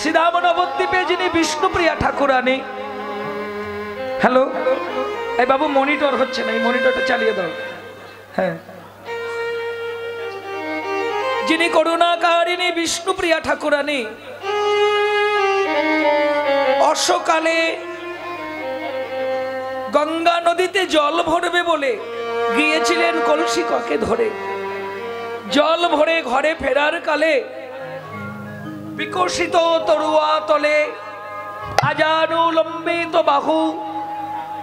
শ্রীরাম নবদ্বীপে যিনি বিষ্ণুপ্রিয়া ঠাকুরানী। হ্যালো, এই বাবু মনিটর হচ্ছে না, এই মনিটরটা চালিয়ে দাও। হ্যাঁ, যিনি করুণাকারিণী বিষ্ণুপ্রিয়া ঠাকুরানী অশোকালে গঙ্গা নদীতে জল ভরবে বলে গিয়েছিলেন কলসি কাকে ধরে। জল ভরে ঘরে ফেরার কালে বিকশিত তরুয়া তলে আজানুলম্বিত বাহু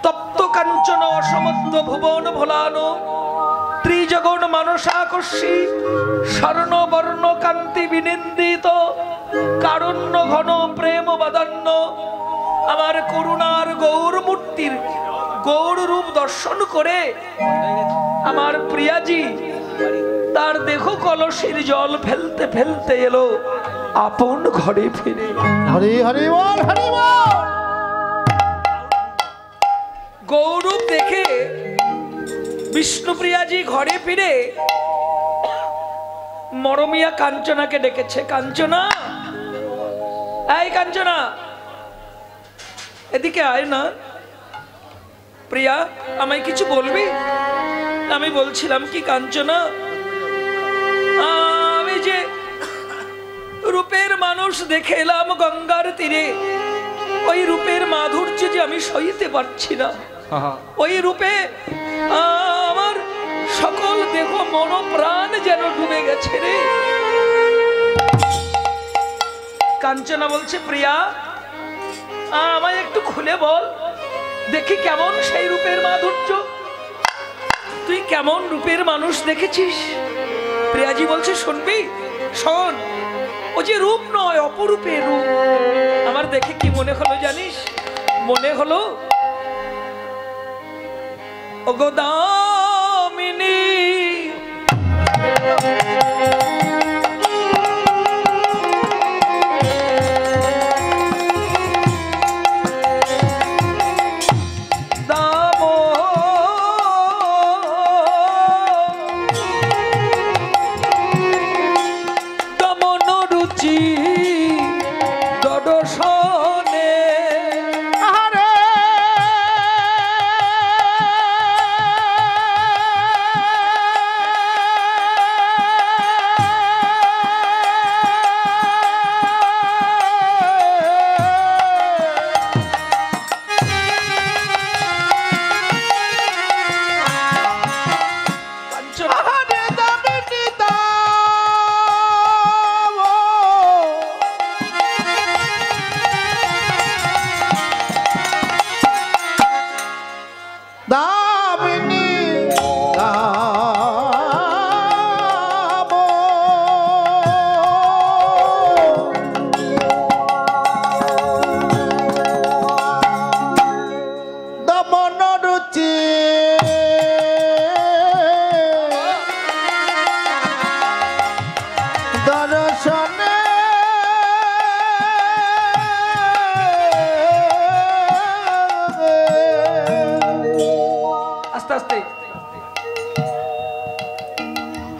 তপ্ত কাঞ্চন অসমত্ব ভুবন ভোলানো ত্রিজগণ মানসাকর্ষী স্বর্ণবর্ণ কান্তি বিনিন্দিত কারণ্য ঘন প্রেম বাদান্য আমার করুণার গৌর মূর্তির গৌর রূপ দর্শন করে আমার প্রিয়াজি তার দেখো কলসির জল ফেলতে ফেলতে এলো আপন ঘরে ফিরে। হরি হরি বল, হরি বল। গৌরূপ দেখে বিষ্ণুপ্রিয়াজি ঘরে ফিরে মরমিয়া কাঞ্চনাকে ডেকেছে। কাঞ্চনা, এই কাঞ্চনা, এদিকে আয় না। প্রিয়া, আমায় কিছু বলবি? আমি বলছিলাম কি কাঞ্চনা, আমি যে রূপের মানুষ দেখে এলাম গঙ্গার তীরে, ওই রূপের মাধুর্য যে আমি সইতে পারছি না। ওই রূপে আমার সকল দেহ মন প্রাণ যেন ডুবে গেছে রে। কাঞ্চনা বলছে, প্রিয়া আমায় একটু খুলে বল, দেখি কেমন সেই রূপের মাধুর্য, তুই কেমন রূপের মানুষ দেখেছিস? প্রিয়াজি বলছে, শুনবি? শোন, ও যে রূপ নয়, অপরূপের রূপ। আমার দেখে কি মনে হলো জানিস? মনে হলো ওগো দামিনী,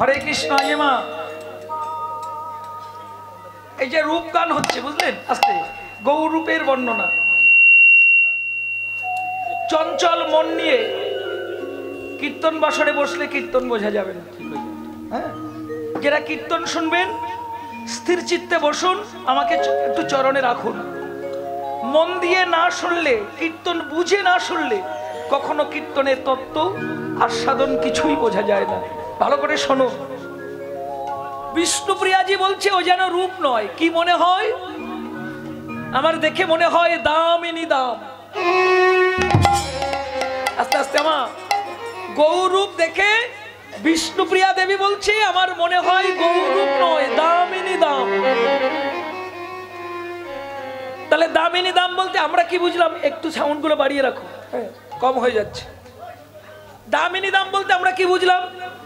হরে কৃষ্ণ। মা, এই যে রূপ গান হচ্ছে বুঝলেন, আস্তে গৌর রূপের বর্ণনা। চঞ্চল মন নিয়ে কীর্তন বাসরে বসলে কীর্তন বোঝা যাবে না। হ্যাঁ, যারা কীর্তন শুনবেন স্থির চিত্তে বসুন, আমাকে একটু চরণে রাখুন। মন দিয়ে না শুনলে, কীর্তন বুঝে না শুনলে কখনো কীর্তনের তত্ত্ব আস্বাদন কিছুই বোঝা যায় না। ভালো করে শোনো। বিষ্ণুপ্রিয়াজি বলছে ও যেন রূপ নয়, কি মনে হয়? আমার দেখে মনে হয় দামিনী দাম। আস্তে আস্তে আমার গৌরূপ দেখে বিষ্ণুপ্রিয়া দেবী বলছে আমার মনে হয় গৌরূপ নয়, দামিনী দাম। তাহলে দামিনী দাম বলতে আমরা কি বুঝলাম? একটু সাউন্ড গুলো বাড়িয়ে রাখো, কম হয়ে যাচ্ছে। দামিনী দাম বলতে আমরা কি বুঝলাম?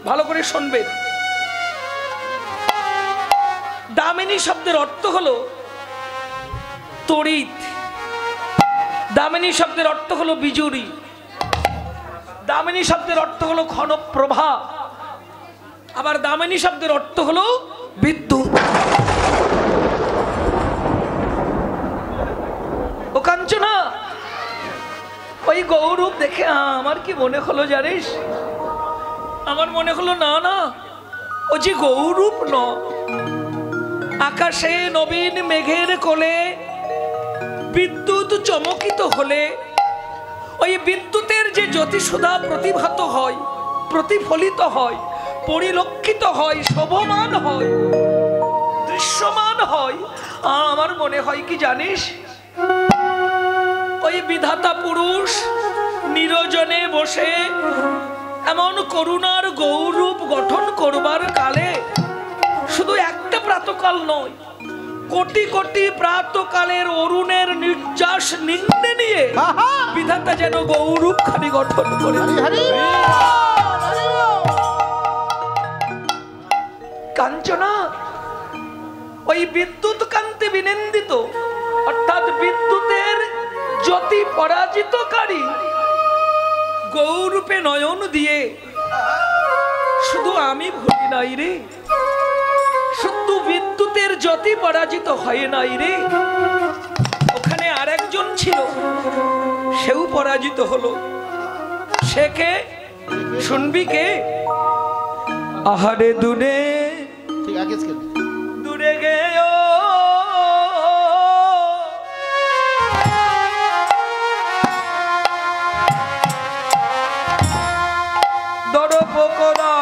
ভালো করে শুনবেন। দামিনী শব্দের অর্থ হলো তড়িৎ, দামিনী শব্দের অর্থ হলো বিজুরি, দামিনী শব্দের অর্থ হলো ঘন প্রভা, আবার দামিনী শব্দের অর্থ হলো বিদ্যুৎ। গৌরূপ দেখে আমার কি মনে হলো জানিস, আমার মনে হলো না না ও যে গৌরূপ ন, আকাশে নবীন মেঘের কোলে বিদ্যুৎ চমকিত হলে ওই বিদ্যুতের যে জ্যোতিষুধা প্রতিভাত হয়, প্রতিফলিত হয়, পরিলক্ষিত হয়, শোভমান হয়, দৃশ্যমান হয়, আমার মনে হয় কি জানিস, ওই বিধাতা পুরুষ নিরজনে বসে এমন করুণার গৌরূপ গঠন করবার কালে শুধু একটা প্রাতকাল নয়, কোটি কোটি প্রাতকালের অরুণের নির্যাস নিন্দে নিয়ে বিধাতা যেন গৌরূপ খানি গঠন করে। কাঞ্চনা ওই বিদ্যুৎ কান্তি বিনিন্দিত, অর্থাৎ বিদ্যুতের জ্যোতি পরাজিতকারী গৌরূপে নয়ন দিয়ে শুধু আমি ভুলি নাই রে, শুধু বিদ্যুতের জ্যোতি পরাজিত হয় নাই রে, ওখানে আরেকজন ছিল, সেও পরাজিত হলো। সে কে শুনবি কে? আহারে দূরে দূরে গেও দরপকরা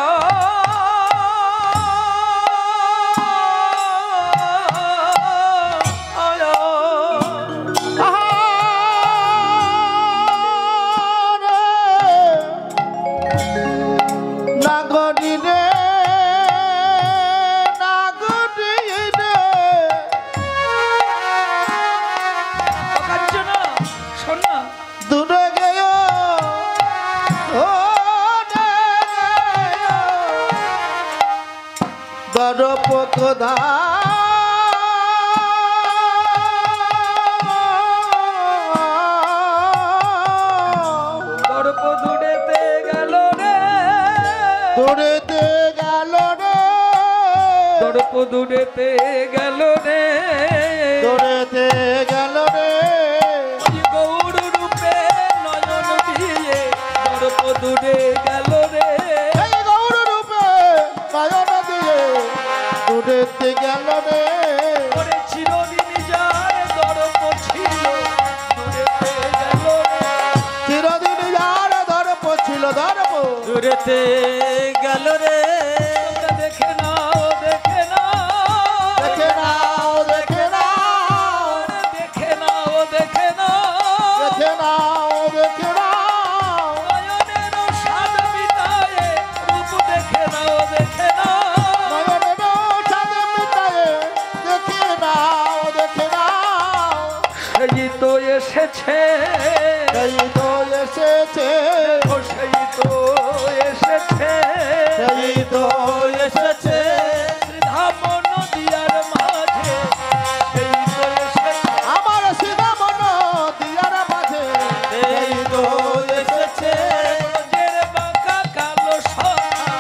দরপকদা দরপ দূরেতে গেল রে, দূরেতে গেল রে, দরপ দূরেতে গেল রে, দূরেতে গেল রে, গৌর রূপে নয়ন দিয়ে দরপ দূরে গেল রে, এই গৌর রূপে নয়ন দিয়ে দূরেতে গেল রে, ওরে চিরদিন যায় দরপ ছিল দূরেতে গেল রে, চিরদিন যার দর্প ছিল দর্প দূরেতে গেল রে। তোমরা দেখে নাও দেখে নাও দেখে নাও দেখে নাও দেখে নাও দেখে নাও দেখে নাও দেখে নাও নয়নের স্বাদ মিটায়ে রূপ দেখে নাও দেখে নাও, নয়নের স্বাদ মিটায়ে দেখে নাও দেখে নাও, সেই তো এসেছে, সেই তো এসেছে, ও সেই তো এসেছে, সেই তো এসেছে শ্রীধাম নদিয়ার মাঝে, সেই তো এসেছে, আমার সিধা মন দিয়ার মাঝে, এই তো এসেছে ব্রজের বাঁকা কালো সখা,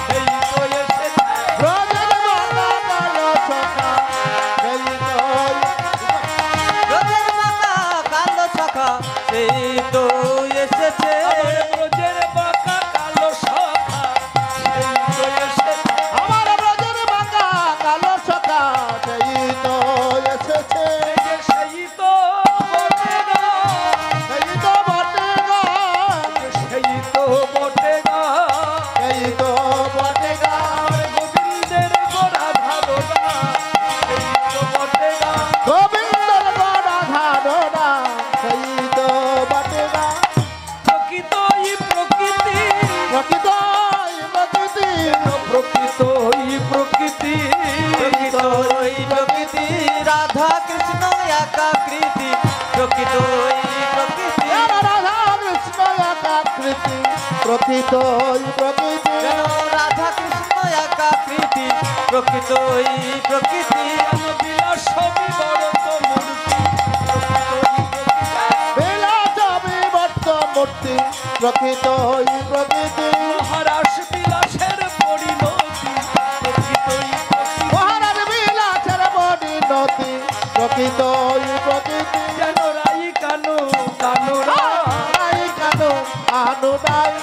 সেই তো এসেছে, ব্রজের বাঁকা কালো সখা, সেই তো ব্রজের মাতা কালো শাখা, এই তো এসেছে আমার ব্রজের বাঁকা কালো সখা, সেই তো এসেছে, আমার ব্রজের বাঁকা কালো সখা, সেই তো এসেছে, যে সেই তো বটে গা, সেই তো বটে গা, সেই তো বটে গা, সেই তো বটে গা, গোবিন্দের গোড়া ধারণা, সেই তো বটে গা, গোবিন্দর গড়া ধারণা, সেই তো বটে গা, প্রকৃতই প্রকৃতি, প্রকৃতই প্রকৃতি, প্রকৃতই প্রকৃতি, প্রকৃতই প্রকৃতি, রাধা কৃষ্ণ একাকৃতি, প্রকৃতই প্রকৃতি, রাধা কৃষ্ণ একাকৃতি, প্রকৃতই প্রকৃতি, কেন রাধা কৃষ্ণ একাকৃতি, প্রকৃতই প্রকৃতি, বিলাস বিবরত মূর্তি, প্রকৃতই প্রকৃতি, বিলাস বিবর্ত মূর্তি, প্রকৃতই প্রকৃতি, মহারাস বিলাসের পরিণতি, প্রকৃতই প্রকৃতি, মহারাজ বিলাসের পরিণতি, প্রকৃতই প্রকৃতি, যেন রাই কানু কানু রাই, রাই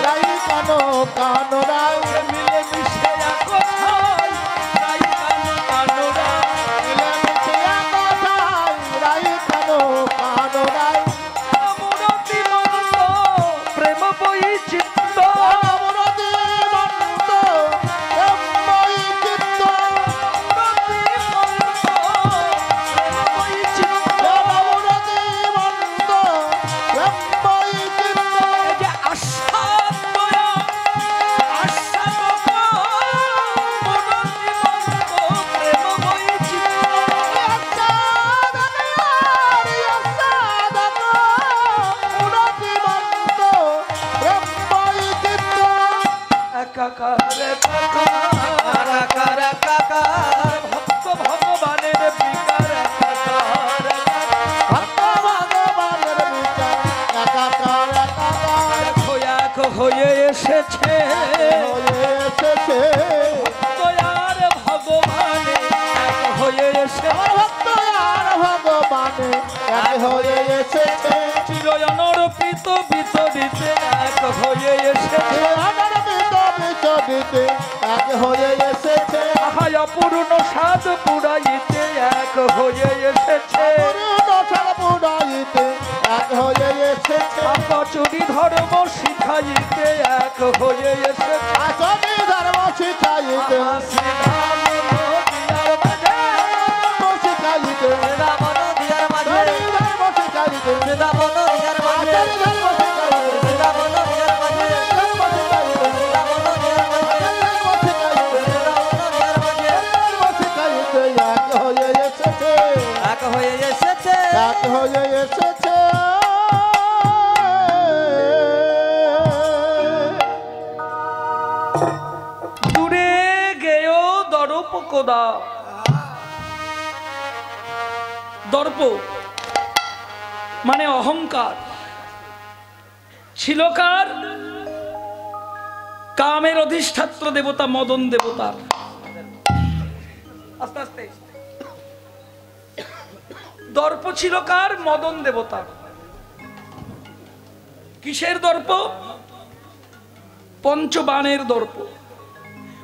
রাই কানো কানো রাই মিলে মিশে কোথায় রাই কানু কানু রাই মিলে মিশে কোথায় রাই কানো কানো রাই মূরতি মন্ত প্রেম বৈচিত্র আমরতি মন্ত এমই চিত্ত আমরতি মন্ত এমই চিত্ত আমরতি মন্ত এমই চিত্ত কারাকার কাকার ভক্ত ভগবানের বিকার ভক্ত ভগবানের বিচার একাকার একাকার এক হয়ে এসেছে হয়ে এসেছে দয়ার ভগবানে এক হয়ে এসেছে আমার ভক্ত আর ভগবানে এক হয়ে এসেছে চিরয়নর প্রীত বিতরিতে এক হয়ে এসেছে আমার মৃত বিচরিতে এক হয়ে এসেছে আহাই অপূর্ণ সাধ পুরাইতে এক হয়ে এসেছে পূর্ণ সর্বদায়িতে এক হয়ে এসেছে কচুরি ধর্ম শিখাইতে এক হয়ে এসেছে আসনি ধর্ম শিখাইতে শ্রীরাম নদিয়ার বাজে ধর্ম শিখাইতে রাবণ দিয়ার মাঝে ধর্ম শিখাইতে রাবণ দিয়ার মাঝে আসনি ধর্ম শিখাইতে রাবণ দিয়ার মাঝে ধর্ম শিখাইতে রাবণ দিয়ার মাঝে ধর্ম শিখাইতে রাবণ দিয়ার মাঝে ধর্ম শিখাইতে এক হয়ে এসেছে এক হয়ে এসেছে এক হয়ে এসেছে দূরে গেও দর্প কোদা দর্প মানে অহংকার ছিল কার কামের অধিষ্ঠাত্র দেবতা মদন দেবতার আস্তে আস্তে দর্প ছিল কার মদন দেবতার কিসের দর্প পঞ্চবাণের দর্প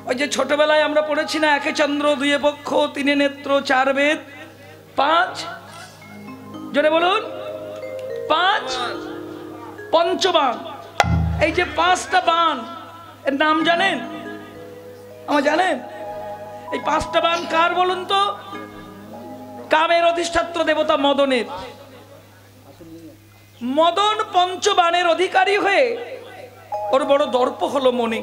ওই যে ছোটবেলায় আমরা পড়েছি না একে চন্দ্র দুয়ে পক্ষ তিনে নেত্র চার বেদ পাঁচ জোরে বলুন পাঁচ পঞ্চবাণ এই যে পাঁচটা বাণ এর নাম জানেন আমার জানেন এই পাঁচটা বাণ কার বলুন তো কামের অধিষ্ঠাত্র দেবতা মদনের মদন পঞ্চবাণের অধিকারী হয়ে ওর বড় দর্প হলো মনে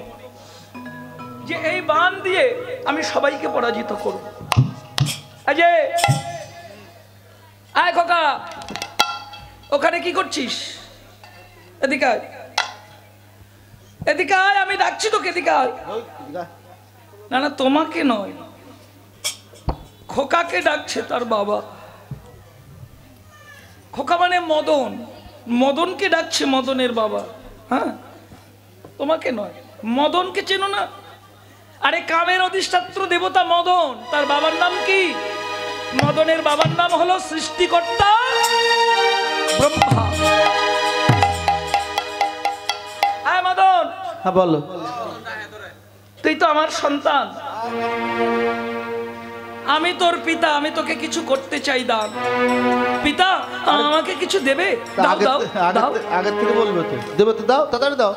যে এই বাণ দিয়ে আমি সবাইকে পরাজিত করব এই যে আয় খোকা ওখানে কি করছিস এদিকে আয় এদিকে আয় আমি ডাকছি তোকে এদিকে আয় না না তোমাকে নয় খোকাকে ডাকছে তার বাবা খোকা মানে মদন মদনকে ডাকছে মদনের বাবা হ্যাঁ তোমাকে নয় মদনকে চেনো না আরে কামের অধিষ্ঠাত্র দেবতা মদন তার বাবার নাম কি মদনের বাবার নাম হলো সৃষ্টিকর্তা ব্রহ্মা হ্যাঁ মদন হ্যাঁ বলো তুই তো আমার সন্তান আমি তোর পিতা আমি তোকে কিছু করতে চাই দান পিতা আমাকে কিছু দেবে দাও দাও দাও আগের থেকে বলবে তো দেবে তো দাও তাড়াতাড়ি দাও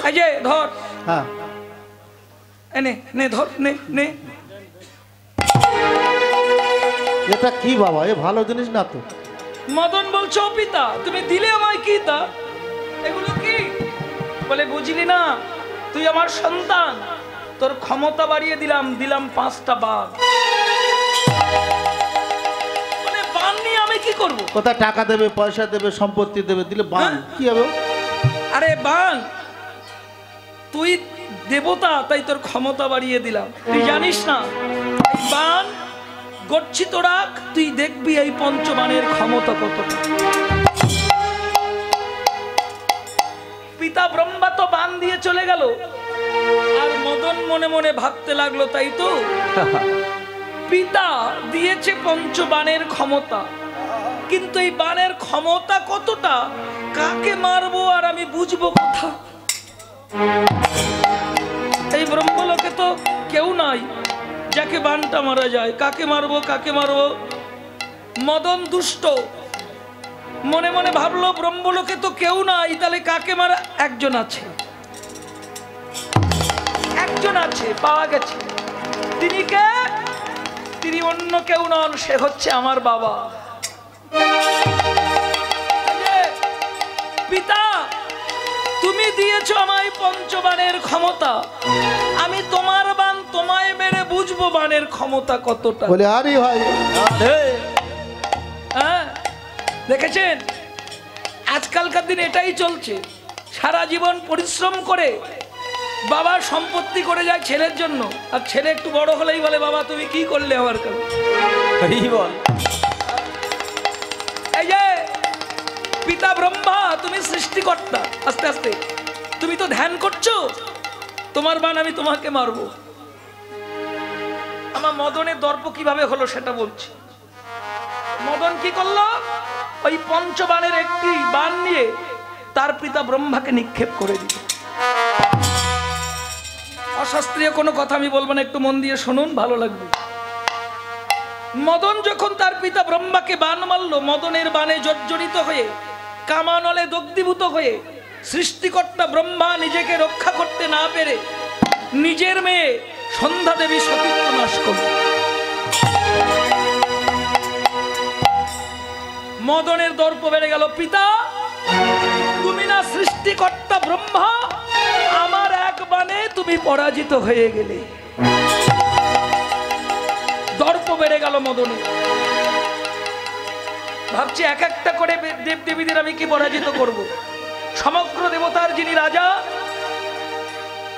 এই যে ধর হ্যাঁ নে নে ধর নে নে এটা কি বাবা এ ভালো জিনিস না তো মদন বলছো পিতা তুমি দিলে আমায় কি তা এগুলো কি বলে বুঝলি না তুই আমার সন্তান তোর ক্ষমতা বাড়িয়ে দিলাম দিলাম 5টা বাণ মানে বাণ নিয়ে আমি কি করব কোথায় টাকা দেবে পয়সা দেবে সম্পত্তি দেবে দিলে বান কি হবে আরে বাণ তুই দেবতা তাই তোর ক্ষমতা বাড়িয়ে দিলাম তুই জানিস না এই বাণ গচ্ছিত রাখ তুই দেখবি এই পঞ্চবাণের ক্ষমতা কত পিতা ব্রহ্মা তো বাণ দিয়ে চলে গেল আর মদন মনে মনে ভাবতে লাগলো তাই তো পিতা দিয়েছে পঞ্চবাণের ক্ষমতা কিন্তু এই বানের ক্ষমতা কতটা, কাকে মারবো আর আমি বুঝবো কোথা। এই ব্রহ্মলোকে তো কেউ নাই যাকে বানটা মারা যায়। কাকে মারবো কাকে মারবো। মদন দুষ্ট মনে মনে ভাবলো ব্রহ্মলোকে তো কেউ নাই, তাহলে কাকে মারা। একজন আছে, একজন আছে, পাওয়া গেছে। তিনি কে? তিনি অন্য কেউ নন, সে হচ্ছে আমার বাবা। পিতা, তুমি দিয়েছো আমায় পঞ্চবাণের ক্ষমতা, আমি তোমার বান তোমায় মেরে বুঝবো বানের ক্ষমতা কতটা। বলে আরে ভাই, হ্যাঁ দেখেছেন, আজকালকার দিন এটাই চলছে। সারা জীবন পরিশ্রম করে বাবা সম্পত্তি করে যায় ছেলের জন্য, আর ছেলে একটু বড় হলেই বলে বাবা তুমি কি করলে আমার কাছে। এই যে পিতা ব্রহ্মা, তুমি সৃষ্টিকর্তা, আস্তে আস্তে তুমি তো ধ্যান করছো, তোমার বান আমি তোমাকে মারবো। আমার মদনের দর্প কিভাবে হলো সেটা বলছি। মদন কি করলো? ওই পঞ্চবাণের একটি বান নিয়ে তার পিতা ব্রহ্মাকে নিক্ষেপ করে দিল। অশাস্ত্রীয় কোনো কথা আমি বলবো না, একটু মন দিয়ে শুনুন, ভালো লাগবে। মদন যখন তার পিতা ব্রহ্মাকে বান মারল, মদনের বানে জর্জরিত হয়ে কামানলে দগ্ধীভূত হয়ে সৃষ্টিকর্তা ব্রহ্মা নিজেকে রক্ষা করতে না পেরে নিজের মেয়ে সন্ধ্যা দেবী সতীত্ব নাশ করল। মদনের দর্প বেড়ে গেল। পিতা, তুমি না সৃষ্টিকর্তা ব্রহ্মা, আমার এক বানে তুমি পরাজিত হয়ে গেলে। দর্প বেড়ে গেল মদনের। ভাবছি এক একটা করে দেব দেবীদের আমি কি পরাজিত করব। সমগ্র দেবতার যিনি রাজা,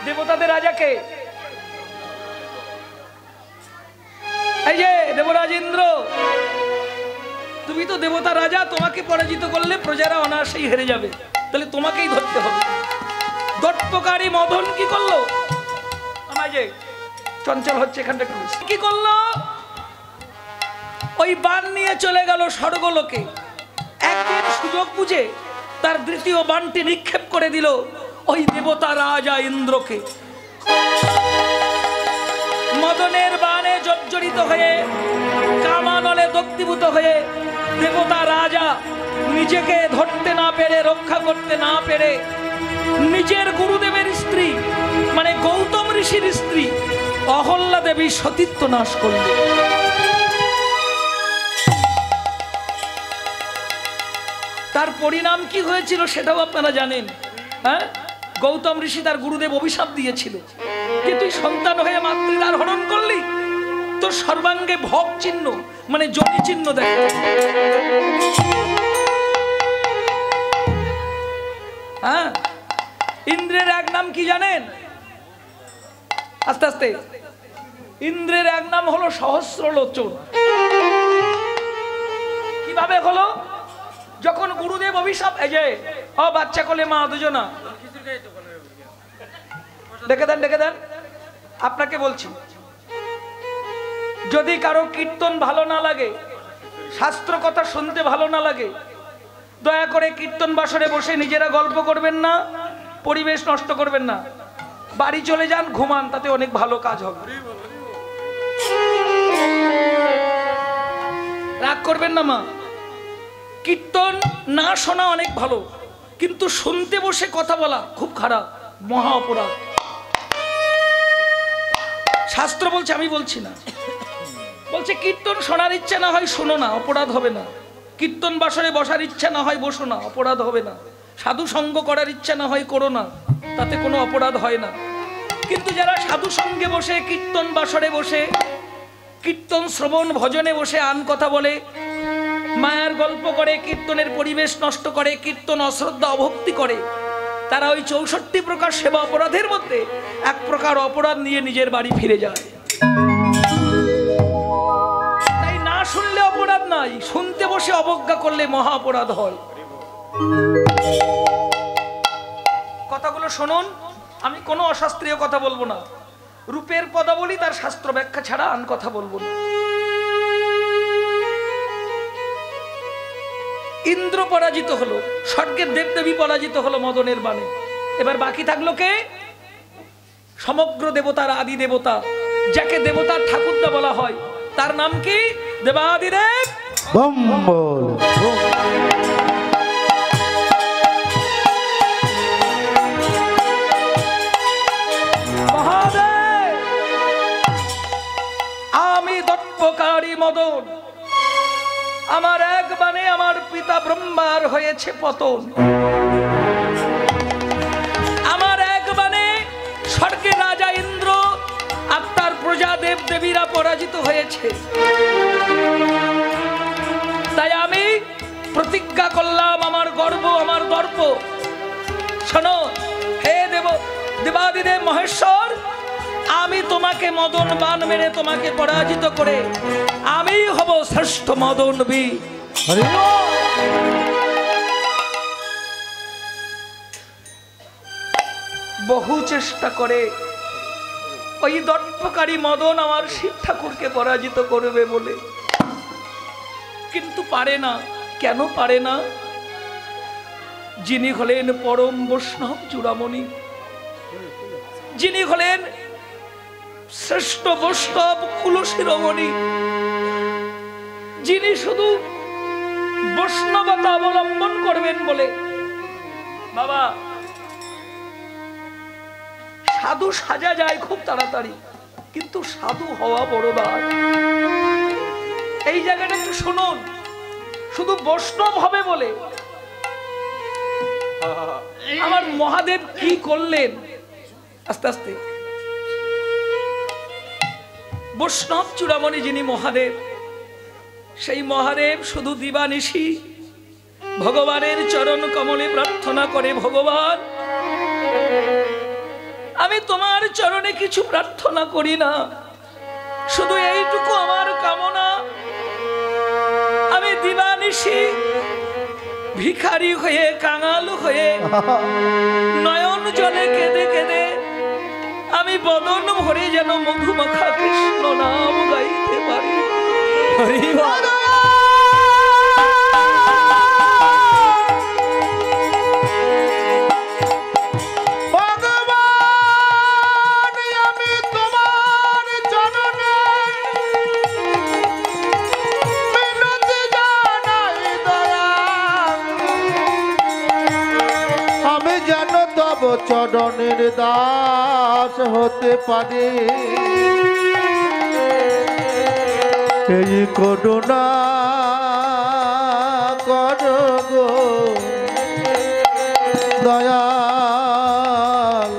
দেবতাদের রাজাকে, এই যে দেবরাজ ইন্দ্র, তুমি তো দেবতা রাজা, তোমাকে পরাজিত করলে প্রজারা অনায়াসেই হেরে যাবে, তাহলে তোমাকেই ধরতে হবে। দর্পকারী মদন কি করলো? আমার যে চঞ্চল হচ্ছে এখানটা কি করলো? ওই বান নিয়ে চলে গেল স্বর্গলোকে। একদিন সুযোগ বুঝে তার দ্বিতীয় বানটি নিক্ষেপ করে দিল ওই দেবতা রাজা ইন্দ্রকে। মদনের বানে জর্জরিত হয়ে কামানলে দগ্ধীভূত হয়ে দেবতা রাজা নিজেকে ধরতে না পেরে, রক্ষা করতে না পেরে নিজের গুরুদেবের স্ত্রী মানে গৌতম ঋষির স্ত্রী অহল্যা দেবী সতীত্ব নাশ করল। তার পরিণাম কি হয়েছিল সেটাও আপনারা জানেন। হ্যাঁ, গৌতম ঋষি তার গুরুদেব অভিশাপ দিয়েছিল যে তুই সন্তান হয়ে মাতৃদার হরণ করলি, তো সর্বাঙ্গে ভোগ চিহ্ন মানে জনি চিহ্ন দেখা। হ্যাঁ, ইন্দ্রের এক নাম কি জানেন? আস্তে আস্তে, ইন্দ্রের এক নাম হলো সহস্রলোচন। কিভাবে হলো? যখন গুরুদেব অভিশাপ, এই যে ও বাচ্চা কোলে মা দুজনা, ডেকে দেন ডেকে দেন। আপনাকে বলছি, যদি কারো কীর্তন ভালো না লাগে, শাস্ত্র কথা শুনতে ভালো না লাগে, দয়া করে কীর্তন বাসরে বসে নিজেরা গল্প করবেন না, পরিবেশ নষ্ট করবেন না, বাড়ি চলে যান, ঘুমান, তাতে অনেক ভালো কাজ হবে। রাগ করবেন না মা। কীর্তন না শোনা অনেক ভালো, কিন্তু শুনতে বসে কথা বলা খুব খারাপ, মহা অপরাধ। শাস্ত্র বলছে, আমি বলছি না, বলছে কীর্তন শোনার ইচ্ছা না হয় শোনো না, অপরাধ হবে না। কীর্তন বাসরে বসার ইচ্ছা না হয় বসো না, অপরাধ হবে না। সাধু সঙ্গ করার ইচ্ছা না হয় করো না, তাতে কোনো অপরাধ হয় না। কিন্তু যারা সাধু সঙ্গে বসে, কীর্তন বাসরে বসে, কীর্তন শ্রবণ ভজনে বসে আন কথা বলে, মায়ার গল্প করে, কীর্তনের পরিবেশ নষ্ট করে, কীর্তন অশ্রদ্ধা অভক্তি করে, তারা ওই 64 প্রকার সেবা অপরাধের মধ্যে এক প্রকার অপরাধ নিয়ে নিজের বাড়ি ফিরে যায়। তাই না শুনলে অপরাধ নাই, শুনতে বসে অবজ্ঞা করলে মহা অপরাধ হয়। কথাগুলো শুনুন, আমি কোনো অশাস্ত্রীয় কথা বলবো না, রূপের পদাবলী তার শাস্ত্র ব্যাখ্যা ছাড়া আন কথা বলবো না। ইন্দ্র পরাজিত হলো, স্বর্গের দেবদেবী পরাজিত হলো মদনের বাণে। এবার বাকি থাকলো কে? সমগ্র দেবতার আদি দেবতা, যাকে দেবতার ঠাকুরদা বলা হয়, তার নাম কি? দেবাদিদেব। বম বল মহাদেব, আমি দর্পকারী মদন, আমার এক বাণে আমার পিতা ব্রহ্মার হয়েছে পতন। আমার এক বাণে স্বর্গের রাজা ইন্দ্র আর তার প্রজা দেব দেবীরা পরাজিত হয়েছে। তাই আমি প্রতিজ্ঞা করলাম, আমার গর্ব, আমার দর্প, শোনো হে দেবাদিদেব মহেশ্বর, আমি তোমাকে মদন বান মেরে তোমাকে পরাজিত করে আমি হব শ্রেষ্ঠ মদন বীর। হরি বল। বহু চেষ্টা করে ওই দর্পকারী মদন আমার শিব ঠাকুরকে পরাজিত করবে বলে, কিন্তু পারে না। কেন পারে না? যিনি হলেন পরম বৈষ্ণব চূড়ামণি, যিনি হলেন শ্রেষ্ঠ বৈষ্ণব কুলশিরোমণি, যিনি শুধু বৈষ্ণবতা অবলম্বন করবেন বলে, বাবা সাধু সাজা যায় খুব তাড়াতাড়ি, কিন্তু সাধু হওয়া বড় দায়। এই জায়গাটা একটু শুনুন, শুধু বৈষ্ণব হবে বলে আমার মহাদেব কি করলেন। আস্তে আস্তে বৈষ্ণব চূড়ামণি যিনি মহাদেব, সেই মহাদেব শুধু দিবানিশি ভগবানের চরণ কমলে প্রার্থনা করে, ভগবান আমি তোমার চরণে কিছু প্রার্থনা করি না, শুধু এইটুকু আমার কামনা, আমি দিবানিশি ভিখারি হয়ে কাঙাল হয়ে নয়ন জলে কেঁদে কেঁদে আমি বদন ভরে যেন মধুমাখা কৃষ্ণ নাম গাইতে পারি। হরি বল। চরণের দাস হতে পারে, এই করুণা করো গো দয়াল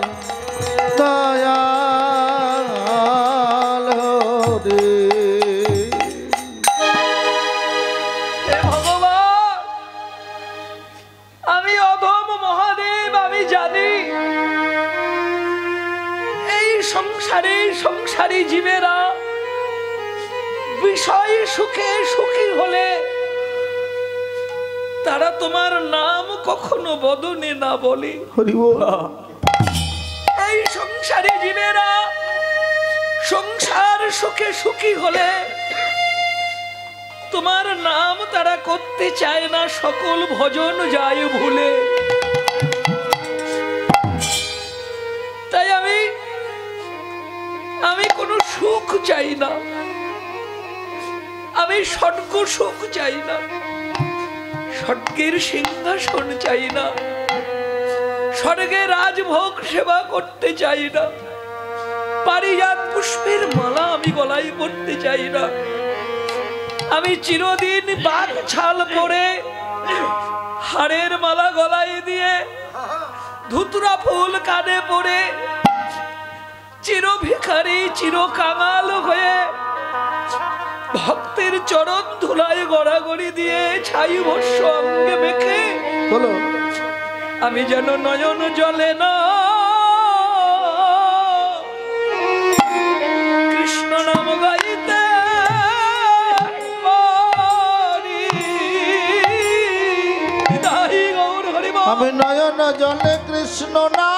দয়াল রে। হে ভগবান, আমি অধম মহাদেব, আমি জানি এই সংসারী জীবেরা বিষয় সুখে সুখী হলে তারা তোমার নাম কখনো বদনে না বলে। হরি বল। এই সংসারী জীবেরা সংসার সুখে সুখী হলে তোমার নাম তারা করতে চায় না, সকল ভজন যায় ভুলে। তাই আমি কোনো সুখ চাই না, আমি স্বর্গ সুখ চাই না, স্বর্গের সিংহাসন চাই না, স্বর্গে রাজভোগ সেবা করতে চাই না, পারিজাত পুষ্পের মালা আমি গলায় পড়তে চাই না। আমি চিরদিন বাঘ ছাল পরে হাড়ের মালা গলায় দিয়ে ধুতরা ফুল কানে পরে চির ভিখারি চির কাঙাল হয়ে ভক্তের চরণ ধুলায় গড়াগড়ি দিয়ে ছাই ভস্য অঙ্গে মেখে বলো আমি যেন নয়ন জলে না কৃষ্ণ নাম গাইতে আমি নয়ন জলে কৃষ্ণ না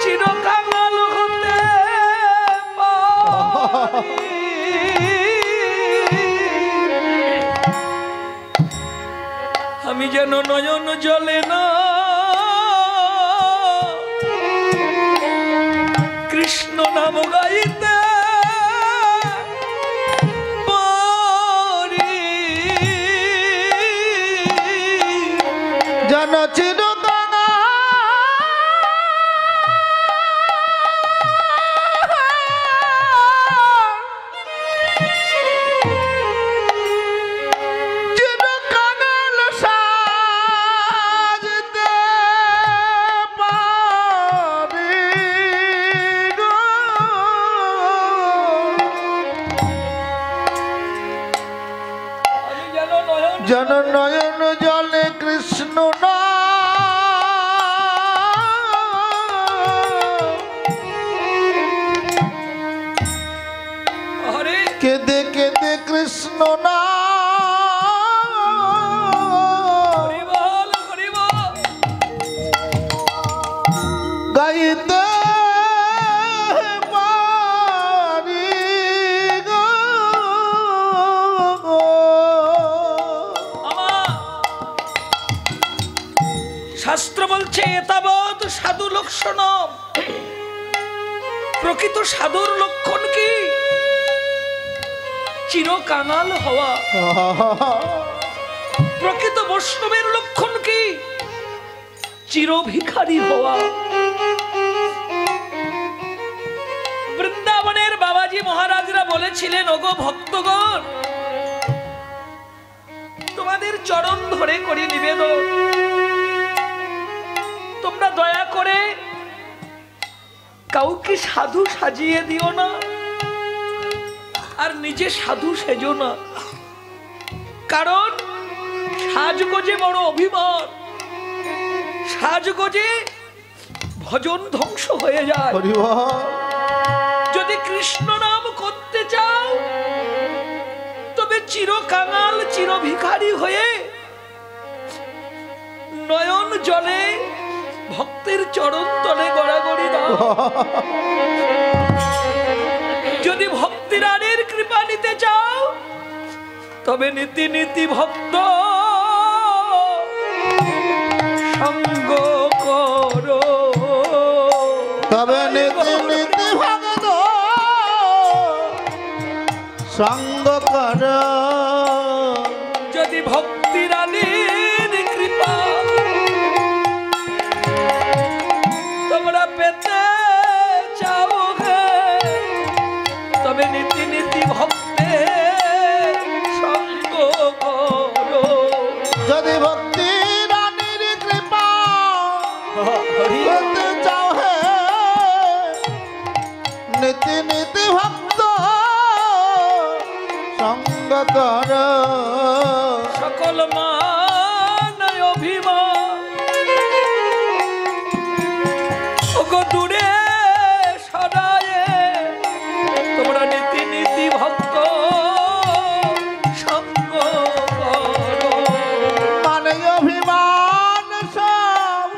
চিরকাঙাল হতে পারি। আমি যেন নয়ন জলে না কৃষ্ণ নাম গাইতে পারি। যেন চিরকাঙাল চিরকাঙাল সাজতে পারি গো। আমি যেন নয়ন যেন নয়ন জলে কৃষ্ণ না হরে কেঁদে কেঁদে কৃষ্ণ না হরি বল হরি বল। গাইতে পারি গো। আমার শাস্ত্র বলছে এতাবৎ সাধু লক্ষণ। প্রকৃত সাধুর লক্ষণ কি? চিরকাঙাল হওয়া। প্রকৃত বৈষ্ণবের লক্ষণ কি? চিরভিখারী হওয়া। বৃন্দাবনের বাবাজি মহারাজরা বলেছিলেন, ওগো ভক্তগণ, তোমাদের চরণ ধরে করি নিবেদন, তোমরা দয়া করে কাউকে সাধু সাজিয়ে দিও না, আর নিজে সাধু সেজো না। কারণ সাজগোজে বড় অভিমান, সাজগোজে ভজন ধ্বংস হয়ে যায়। হরি বল। যদি কৃষ্ণ নাম করতে চাও তবে চিরকাঙাল চিরভিখারী হয়ে নয়ন জলে ভক্তের চরণ তলে গড়াগড়ি দাও। যদি ভক্তি রানীর কৃপা নিতে চাও তবে নীতি নীতি ভক্ত সঙ্গ করো। তবে নীতি নীতি ভক্ত সঙ্গ কর। যদি ভক্তি রানীর কৃপা তোমরা পেতে চাও গে, তবে নীতি নীতি ভক্তে সঙ্গ করো। যদি ভক্তি রানীর কৃপা পেতে চাও হে, নীতি নীতি ভক্ত সঙ্গ কর। সকল মান অভিমান ওগো দূরে সদায়ে, তোমরা নীতি নীতি ভক্ত সঙ্গ করো। মানে অভিমান সব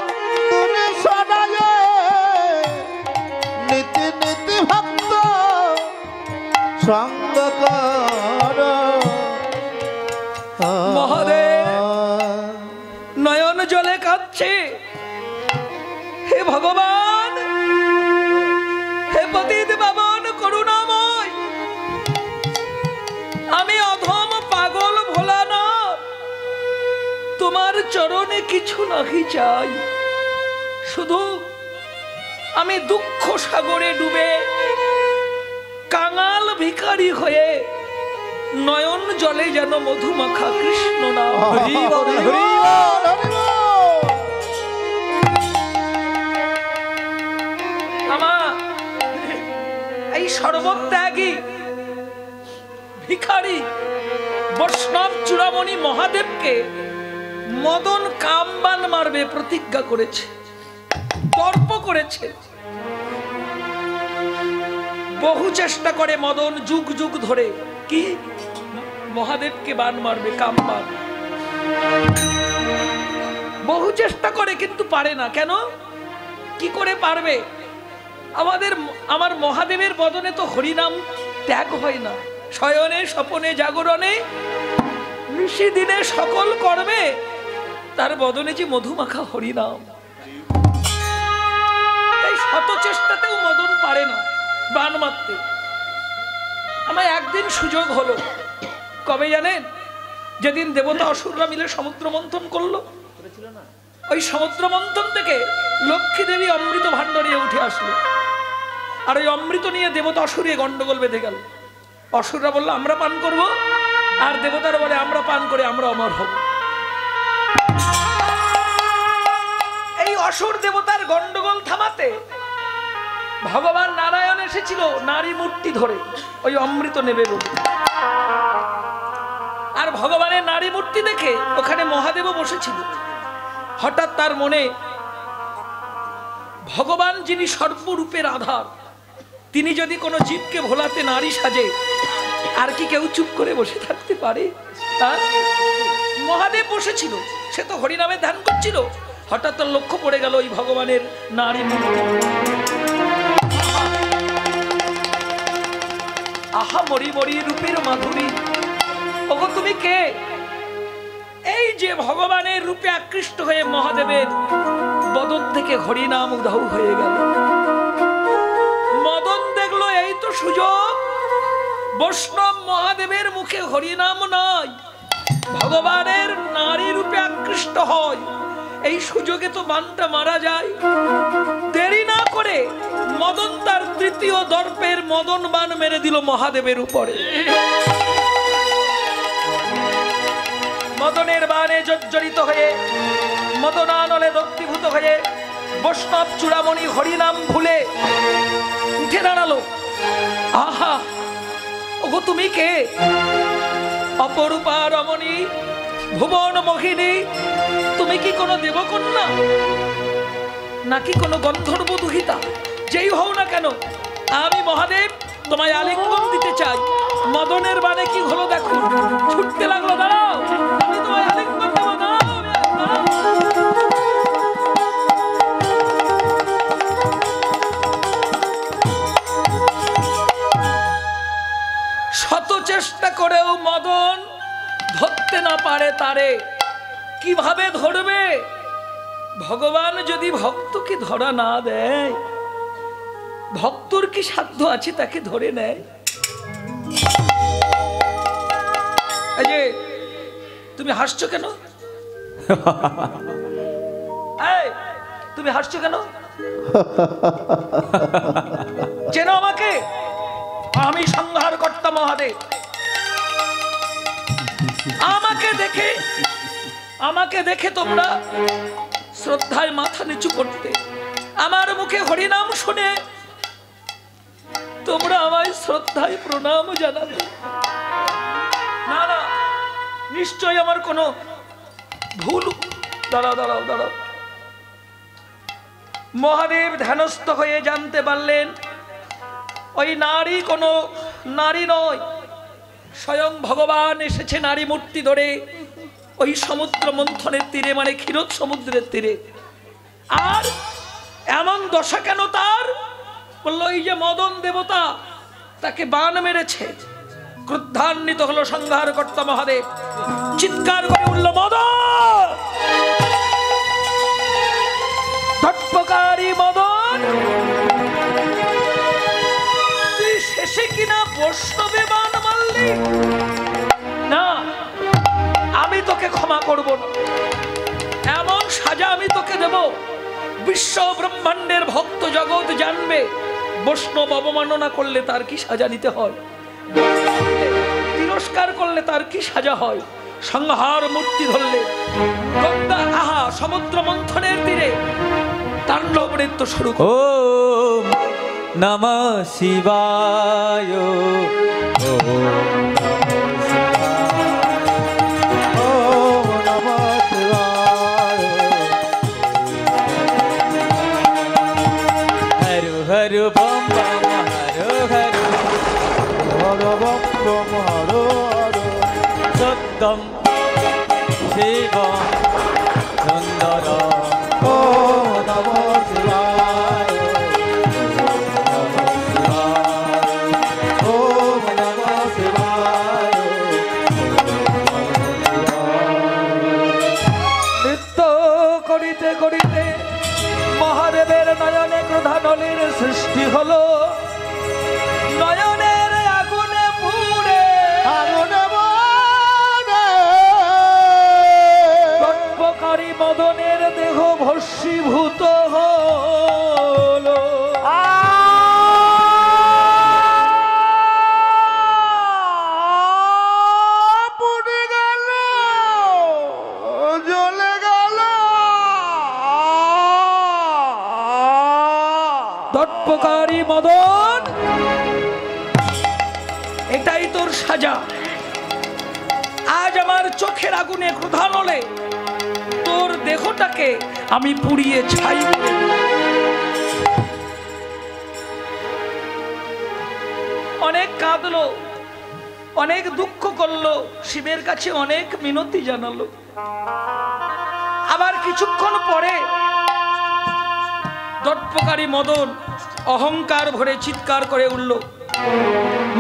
দূরে সরায়ে, নীতি নীতি ভক্ত সঙ্গ কর। মহাদেব নয়ন জলে কাঁদছে, হে ভগবান, হে পতিত পাবন করুণাময়, আমি অধম পাগল ভোলানাথ, তোমার চরণে কিছু নাহি চাই, শুধু আমি দুঃখ সাগরে ডুবে কাঙাল ভিখারি হয়ে নয়ন জলে যেন মধুমাখা কৃষ্ণ নাম। হরি বল, হরি বল, হরি বল। আমার এই সর্বত্যাগী ভিখারি বৈষ্ণব চূড়ামণি মহাদেবকে মদন কামবান মারবে প্রতিজ্ঞা করেছে, তর্প করেছে। বহু চেষ্টা করে মদন যুগ যুগ ধরে, কি মহাদেবকে বান মারবে, কাম বান। বহু চেষ্টা করে কিন্তু পারে না। কেন? কি করে পারবে? আমার মহাদেবের বদনে তো হরিনাম ত্যাগ হয় না। শয়নে স্বপনে জাগরণে নিশি দিনে সকল কর্মে তার বদনে যে মধুমাখা হরিনাম। তাই শত চেষ্টাতেও মদন পারে না বান মারতে। আমার একদিন সুযোগ হলো, কবে জানেন? যেদিন দেবতা অসুররা মিলে সমুদ্র মন্থন করলো। ওই সমুদ্র মন্থন থেকে লক্ষ্মী দেবী অমৃত ভাণ্ড নিয়ে উঠে আসলো। আর ওই অমৃত নিয়ে দেবতা অসুরে গন্ডগোল বেঁধে গেল। অসুররা বললো আমরা পান করব, আর দেবতারা বলে আমরা পান করে আমরা অমর হব। এই অসুর দেবতার গন্ডগোল থামাতে ভগবান নারায়ণ এসেছিল নারী মূর্তি ধরে ওই অমৃত নেবে বলে। আর ভগবানের নারী মূর্তি দেখে ওখানে মহাদেবও বসেছিল। হঠাৎ তার মনে ভগবান যিনি সর্বরূপের আধার, তিনি যদি কোনো জীবকে ভোলাতে নারী সাজে, আর কি কেউ চুপ করে বসে থাকতে পারে? মহাদেব বসেছিল, সে তো হরিনামে ধ্যান করছিল। হঠাৎ তার লক্ষ্য পড়ে গেল ওই ভগবানের নারী মূর্তি। আহা মরি মরি রূপের মাধুরী, ওগো তুমি কে? এই যে ভগবানের রূপে আকৃষ্ট হয়ে মহাদেবের বদন থেকে হরিনাম উধাও হয়ে গেল। মদন দেখলো এই তো সুযোগ, বৈষ্ণব মহাদেবের মুখে হরিনাম নয়, ভগবানের নারী রূপে আকৃষ্ট হয়। এই সুযোগে তো বানটা মারা যায়। দেরি না করে মদন তার তৃতীয় দর্পের মদন বান মেরে দিল মহাদেবের উপরে। মদনের বানে জর্জরিত হয়ে, মদনানলে দগ্ধীভূত হয়ে বৈষ্ণব চূড়ামণি হরিনাম ভুলে উঠে দাঁড়ালো। আহা ওগো তুমি কে? অপরূপা রমণী, ভুবন মোহিনী, তুমি কি কোনো দেবকন্যা নাকি কোনো গন্ধর্ব দুহিতা? যেই হও না কেন, আমি মহাদেব তোমায় আলিঙ্গন দিতে চাই। মদনের বানে কি হলো দেখো, ছুটতে লাগলো। দাঁড়াও, আমি তোমায় আলিঙ্গন দেবো। শত চেষ্টা করেও মদন ধরতে না পারে তারে। কিভাবে ধরবে? ভগবান যদি ভক্তকে ধরা না দেয়, ভক্তর কি সাধ্য আছে তাকে ধরে নেয়? এই যে তুমি হাসছো কেন? এই তুমি হাসছো কেন? চেনো আমাকে? আমি সংহার কর্তা মহাদেব। আমাকে দেখে তোমরা শ্রদ্ধায় মাথা নিচু করতে, আমার মুখে হরিনাম শুনে তোমরা আমায় শ্রদ্ধায় প্রণাম জানাবে। না না, নিশ্চয় আমার কোনো ভুল। দাঁড়াও দাঁড়াও দাঁড়াও। মহাদেব ধ্যানস্থ হয়ে জানতে পারলেন ওই নারী কোনো নারী নয়, স্বয়ং ভগবান এসেছে নারী মূর্তি ধরে ওই সমুদ্র মন্থনের তীরে, মানে ক্ষীরোদ সমুদ্রের তীরে। আর এমন দশা কেন তার? বললো এই যে মদন দেবতা তাকে বান মেরেছে। ক্রুদ্ধান্বিত হলো সংহার কর্তা মহাদেব, চিৎকার করে উঠল মদন, ধট্টকারী মদন, তুই শেষে কিনা বৈষ্ণবে বান মারলি? না, আমি তোকে ক্ষমা করব না। এমন সাজা আমি তোকে দেব, বিশ্ব ব্রহ্মাণ্ডের ভক্ত জগৎ জানবে বৈষ্ণব অবমাননা করলে তার কি সাজা নিতে হয়, তিরস্কার করলে তার কি সাজা হয়। সংহার মূর্তি ধরলে গঙ্গা আহা সমুদ্র মন্থনের তীরে তাণ্ডব নৃত্য শুরু করে। ওম নমঃ শিবায়, ওম নমঃ শিবায়, হর হর বম বম হর হর, হর বম বম হর হর, পুরুষোত্তম শিব সুন্দর ও নম শিবায় ও নম শিবায় নৃত্য করিতে করিতে মহাদেবের নয়নে ক্রোধানলের সৃষ্টি হলো। নয়নের আগুনে পুড়ে আগুনে গল্পকারী মদনের দেহ ভস্মীভূত হলো। পুড়ে গেল জ্বলে গেল দর্পকারী মদন, এটাই তোর সাজা। আজ আমার চোখের আগুনে ক্রোধানলে তোর দেহটাকে আমি পুড়িয়ে ছাই করে দেব। অনেক কাঁদলো, অনেক দুঃখ করলো, শিবের কাছে অনেক মিনতি জানালো। আবার কিছুক্ষণ পরে দর্পকারী মদন অহংকার ভরে চিৎকার করে উঠল,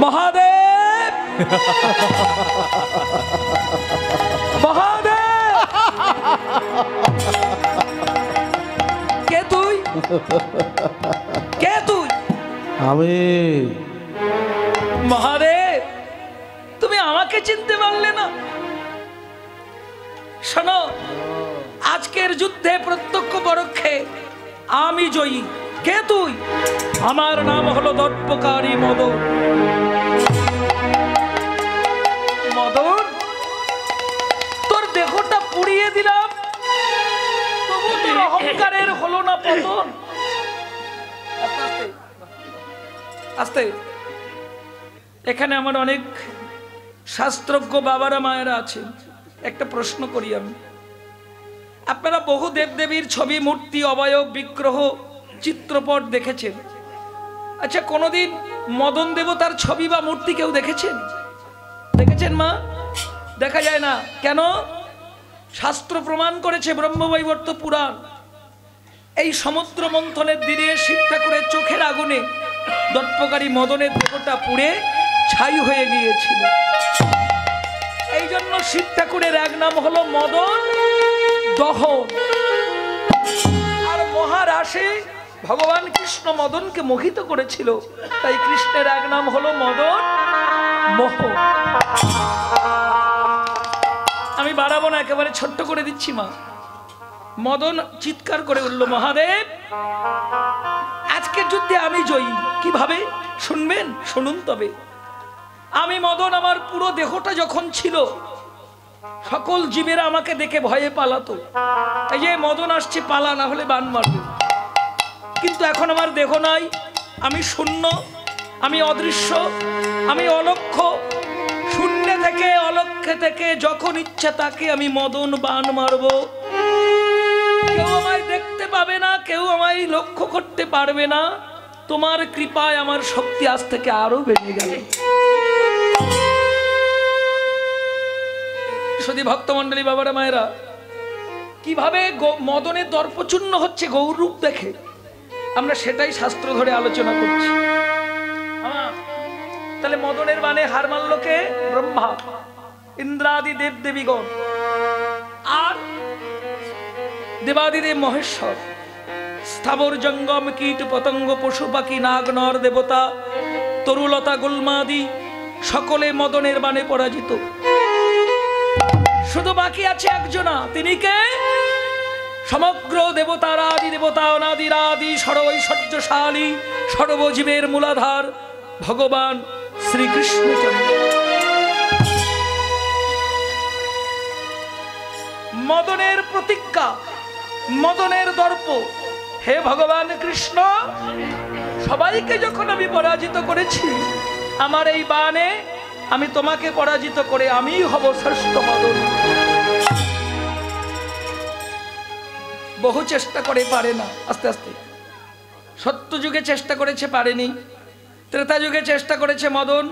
মহাদেব মহাদেব, কে তুই? কে তুই? আমি মহাদেব, তুমি আমাকে চিনতে পারলে না? শোনো, আজকের যুদ্ধে প্রত্যক্ষ পরোক্ষে আমি জয়ী। কে তুই? আমার নাম হলো দর্পকারী মদন। মদন, তোর দেহটা পুড়িয়ে দিলাম, তবু তোর অহংকারের হলো না পতন। আস্তে আস্তে আস্তে। এখানে আমার অনেক শাস্ত্রজ্ঞ বাবারা মায়েরা আছেন। একটা প্রশ্ন করি আমি, আপনারা বহু দেবদেবীর ছবি, মূর্তি, অবয়ব, বিগ্রহ, চিত্রপট দেখেছেন। আচ্ছা, কোনোদিন মদন দেবতার ছবি বা মূর্তি কেউ দেখেছেন? দেখেছেন মা? দেখা যায় না কেন? শাস্ত্র প্রমাণ করেছে, ব্রহ্মবৈবর্ত পুরাণ, এই সমুদ্র মন্থনের দিনে শিব ঠাকুরের চোখের আগুনে দর্পকারী মদনের দেহটা পুড়ে ছাই হয়ে গিয়েছিল। এই জন্য শিব ঠাকুরের এক নাম হলো মদন দহন। আর মহারাশে ভগবান কৃষ্ণ মদনকে মোহিত করেছিল, তাই কৃষ্ণের এক নাম হলো মদন মোহন। আমি বাড়াবো না, একেবারে ছোট্ট করে দিচ্ছি মা। মদন চিৎকার করে উঠল, মহাদেব, আজকের যুদ্ধে আমি জয়ী। কিভাবে শুনবেন? শুনুন তবে। আমি মদন, আমার পুরো দেহটা যখন ছিল, সকল জীবেরা আমাকে দেখে ভয়ে পালাতো। এই যে মদন আসছে, পালা, না হলে বান মারবে। কিন্তু এখন আমার দেহ নাই, আমি শূন্য, আমি অদৃশ্য, আমি অলক্ষ্য। শূন্য থেকে, অলক্ষ্যে থেকে যখন ইচ্ছা তাকে আমি মদন বান মারব। কেউ আমায় দেখতে পাবে না, কেউ আমায় লক্ষ্য করতে পারবে না। তোমার কৃপায় আমার শক্তি আজ থেকে আরো বেড়ে গেল। শুধু ভক্তমন্ডলী বাবারা মায়েরা, কিভাবে মদনের দর্পচূর্ণ হচ্ছে গৌর রূপ দেখে, আমরা সেটাই শাস্ত্র ধরে আলোচনা করছি। তাহলে মদনের বানে হার মানল কে? ব্রহ্মা, ইন্দ্রাদি দেব দেবীগণ, আর দেবাদিদেব মহেশ্বর, স্থাবর জঙ্গম কীট পতঙ্গ পশু পাখি নাগ নর দেবতা তরুলতা গুল্মাদি সকলে মদনের বানে পরাজিত। শুধু বাকি আছে একজনা, তিনি কে? সমগ্র দেবতারা আদি দেবতা অনাদিরাদি সর্বৈশ্বর্যশালী সর্বজীবের মূলাধার ভগবান শ্রীকৃষ্ণচন্দ্র। মদনের প্রতিজ্ঞা, মদনের দর্প, হে ভগবান কৃষ্ণ, সবাইকে যখন আমি পরাজিত করেছি, আমার এই বানে আমি তোমাকে পরাজিত করে আমি হব শ্রেষ্ঠ মদন। বহু চেষ্টা করে পারে না, আস্তে আস্তে। সত্য যুগে চেষ্টা করেছে, পারেনি। ত্রেতা যুগে চেষ্টা করেছে মদন,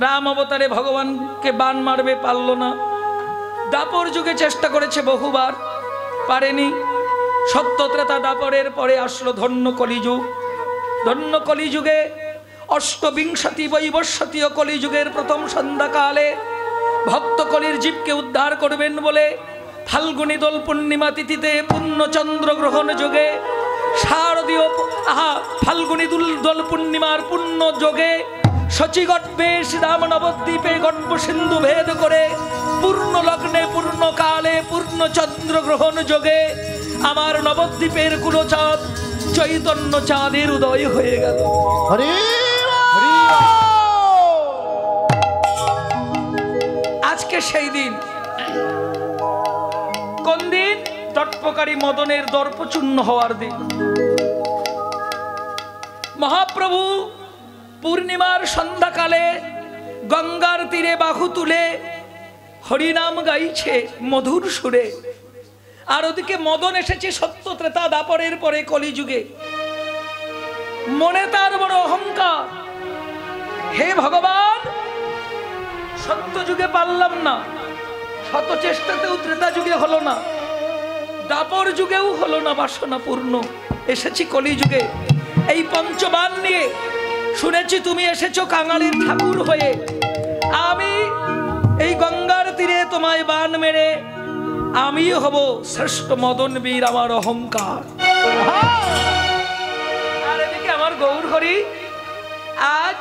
রাম অবতারে ভগবানকে বান মারবে, পারল না। দাপর যুগে চেষ্টা করেছে বহুবার, পারেনি। সত্য ত্রেতা দাপরের পরে আসলো ধন্য কলিযুগ। ধন্য কলিযুগে অষ্টবিংশতি বৈবস্বতীয় কলিযুগের প্রথম সন্ধ্যাকালে ভক্ত কলির জীবকে উদ্ধার করবেন বলে ফাল্গুনী দোল পূর্ণিমা তিথিতে পূর্ণ চন্দ্রগ্রহণ যোগে শারদীয় ফাল্গুনী দোল পূর্ণিমার পূর্ণ যোগে শচীগর্ভে শ্রীরাম নবদ্বীপে গর্ভ সিন্ধু ভেদ করে পূর্ণ লগ্নে পূর্ণ কালে পূর্ণ চন্দ্রগ্রহণ যোগে আমার নবদ্বীপের কুলচাঁদ চৈতন্য চাঁদের উদয় হয়ে গেল। হরি আজকে সেই দিন। কোন দিন? দর্পকারী মদনের দর্পচূর্ণ হওয়ার দিন। মহাপ্রভু পূর্ণিমার সন্ধ্যাকালে গঙ্গার তীরে বাহু তুলে হরিনাম গাইছে মধুর সুরে। আর ওদিকে মদন এসেছে সত্য ত্রেতা দাপরের পরে কলিযুগে। মনে তার বড় অহংকার, হে ভগবান, সত্য যুগে পারলাম না, শত চেষ্টাতেও ত্রেতা যুগে হলো না, দাপর যুগেও হলো না বাসনা পূর্ণ, এসেছি কলিযুগে। এই পঞ্চবান নিয়ে শুনেছি তুমি এসেছো কাঙালির ঠাকুর হয়ে। আমি এই গঙ্গার তীরে তোমায় বান মেরে আমি হব শ্রেষ্ঠ মদন বীর, আমার অহংকার। আর এদিকে আমার গৌর হরি আজ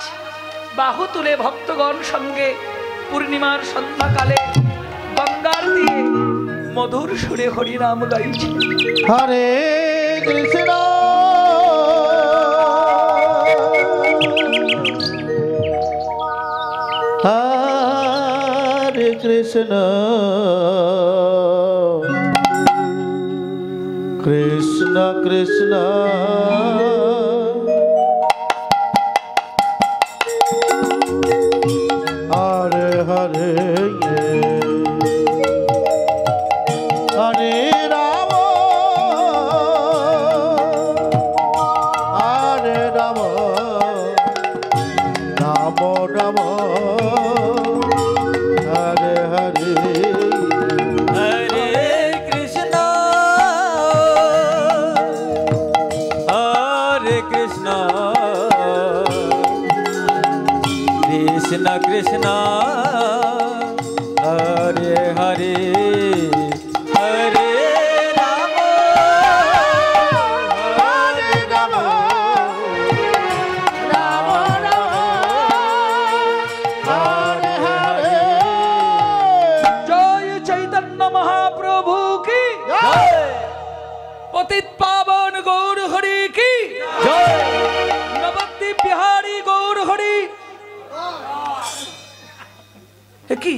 বাহু তুলে ভক্তগণ সঙ্গে পূর্ণিমার সন্ধ্যাকালে গঙ্গার তীরে মধুর সুরে হরিনাম গাইছে। হরে কৃষ্ণ হরে কৃষ্ণ কৃষ্ণ কৃষ্ণ হরে হরে হরে রাম হরে রাম রাম রাম হরে হরে হরে কৃষ্ণ হরে কৃষ্ণ কৃষ্ণ কৃষ্ণ হরে হরে হরে রাম হরে রাম রাম রাম হরে হরে জয় চৈতন্য মহাপ্রভু কি, পতিত পাবন গৌর হরি কি, নবদ্বীপ বিহারী গৌর হরি কি।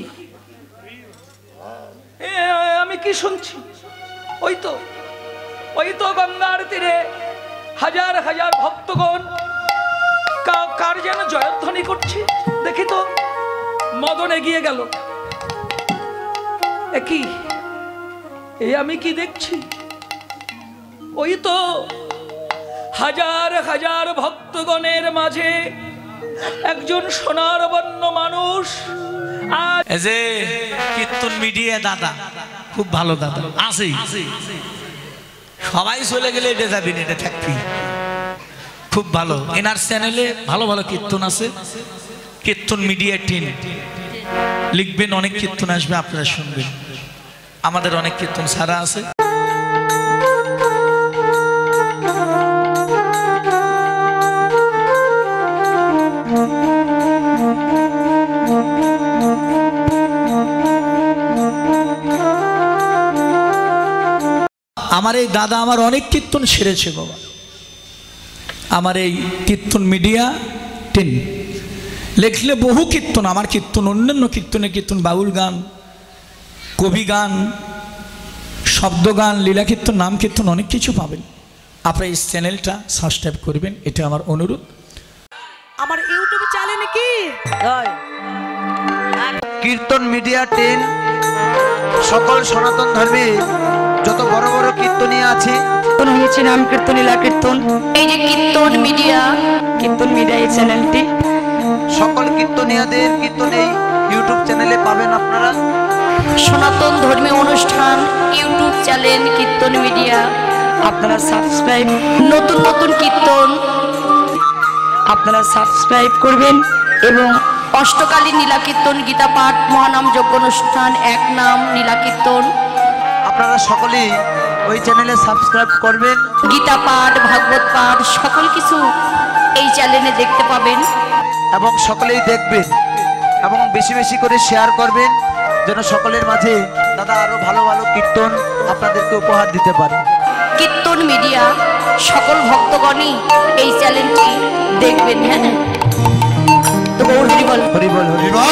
আমি কি শুনছি? ওই তো গঙ্গার তীরে হাজার হাজার ভক্তগণ কার যেন জয়ধ্বনি করছে। দেখি তো, মদন এগিয়ে গেল। কি আমি কি দেখছি? ওই তো হাজার হাজার ভক্তগণের মাঝে একজন সোনার বর্ণ মানুষ। যে কীর্তন মিডিয়া দাদা খুব ভালো দাদা আছে, সবাই চলে গেলে এটা যাবি না, এটা থাকবি। খুব ভালো, এনার চ্যানেলে ভালো ভালো কীর্তন আছে। কীর্তন মিডিয়া টিম লিখবেন, অনেক কীর্তন আসবে, আপনারা শুনবেন। আমাদের অনেক কীর্তন ছাড়া আছে। আমার এই দাদা আমার অনেক কীর্তন সেরেছে বাবা। আমার এই কীর্তন মিডিয়া টিম লিখলে বহু কীর্তন, আমার কীর্তন, অন্যান্য কীর্তনের কীর্তন, বাউল গান, কবি গান, শব্দ গান, লীলা কীর্তন, নাম কীর্তন, অনেক কিছু পাবেন। আপনারা এই চ্যানেলটা সাবস্ক্রাইব করবেন, এটা আমার অনুরোধ। আমার ইউটিউব চ্যানেলে কি কীর্তন মিডিয়া টিম সকল সনাতন ধর্মে যত বড় বড় কীর্তনী আছে হয়েছে নাম কীর্তন, লীলা কীর্তন, এই যে কীর্তন মিডিয়া এই চ্যানেলটি সকল কীর্তনীয়াদের কীর্তন এই ইউটিউব চ্যানেলে পাবেন আপনারা। সনাতন চ্যানেল কীর্তন মিডিয়া আপনারা সাবস্ক্রাইব, নতুন নতুন কীর্তন আপনারা সাবস্ক্রাইব করবেন এবং অষ্টকালীন নীলা কীর্তন, গীতা পাঠ, মহানাম যজ্ঞ অনুষ্ঠান, এক নাম নীলা কীর্তন, আপনারা সকলেই ওই চ্যানেলে সাবস্ক্রাইব করবেন গীতা পাঠ, ভাগবত পাঠ সকল কিছু এই চ্যানেলে দেখতে পাবেন। এবং সকলেই দেখবেন এবং বেশি বেশি করে শেয়ার করবেন যেন সকলের মাঝে দাদা আরো ভালো ভালো কীর্তন আপনাদেরকে উপহার দিতে পারে। কীর্তন মিডিয়া সকল ভক্তগণই এই চ্যানেলটি দেখবেন। হ্যাঁ, তো গৌর হরি বল। হরি বল হরি বল।